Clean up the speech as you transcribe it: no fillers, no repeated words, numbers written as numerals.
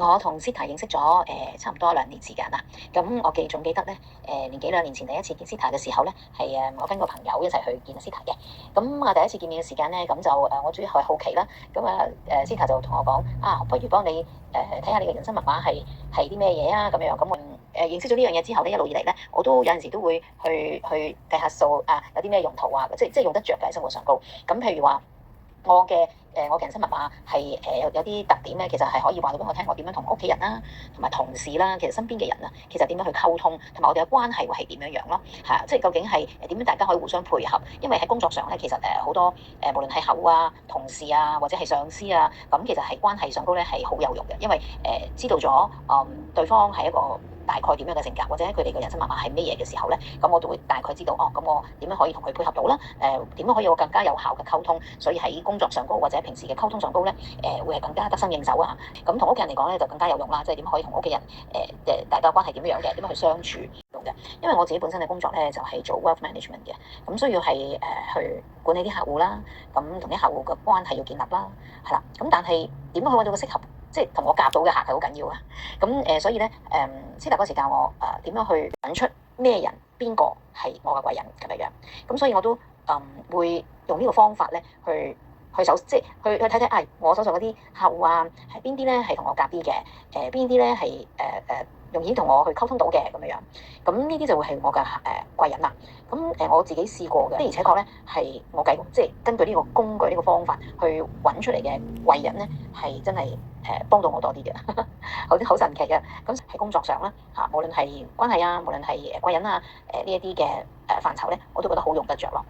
我同 Zita 認識咗差唔多2年時間啦。咁我仲記得咧，年幾2年前第一次見 Zita 嘅時候咧，係我跟個朋友一齊去見 Zita 嘅。咁第一次見面嘅時間咧，咁就我主要係好奇啦。咁Zita 就同我講不如幫你睇下你嘅人生密碼係啲咩嘢啊咁樣。咁我認識咗呢樣嘢之後咧，一路以嚟咧，我都有陣時都會去計下數有啲咩用途啊，即係用得着嘅喺生活上高。咁譬如話我嘅人生密碼係有啲特點咧，其實係可以話到俾我聽，我點樣同屋企人啦，同埋同事啦，其實身邊嘅人啊，其實點樣去溝通，同埋我哋嘅關係會係點樣樣咯，係即係究竟係點樣大家可以互相配合？因為喺工作上咧，其實好多無論係客戶啊、同事啊，或者係上司啊，咁其實係關係上高咧係好有用嘅，因為知道咗對方係一個大概點樣嘅性格，或者佢哋嘅人生密碼係咩嘢嘅時候咧，咁我就會大概知道咁我點樣可以同佢配合到啦？點樣可以有更加有效嘅溝通？所以喺工作上高或者平時嘅溝通上高咧，會係更加得心應手啊！咁同屋企人嚟講咧就更加有用啦，即係點可以同屋企人大家關係點樣嘅？點樣去相處用嘅？因為我自己本身嘅工作咧就係做 wealth management 嘅，咁需要係去管理啲客戶啦，咁同啲客戶嘅關係要建立啦，係啦。咁但係點樣去揾到個適合？即係同我夾到嘅客係好緊要啊！咁所以咧Zita嗰時教我點樣去揾出咩人邊個係我嘅貴人咁樣樣。咁所以我都會用呢個方法咧去即係去睇睇我手上嗰啲客戶啊，係邊啲咧係同我夾啲嘅，邊啲咧係容易同我去溝通到嘅咁樣樣。咁呢啲就會係我嘅貴人啦。咁我自己試過嘅，的而且確咧係我即係根據呢個工具呢個方法去揾出嚟嘅貴人咧，係真係幫到我多啲嘅，好神奇嘅。咁喺工作上啦無論係關係啊，無論係貴人啊呢一啲嘅範疇咧，我都覺得好用得着咯。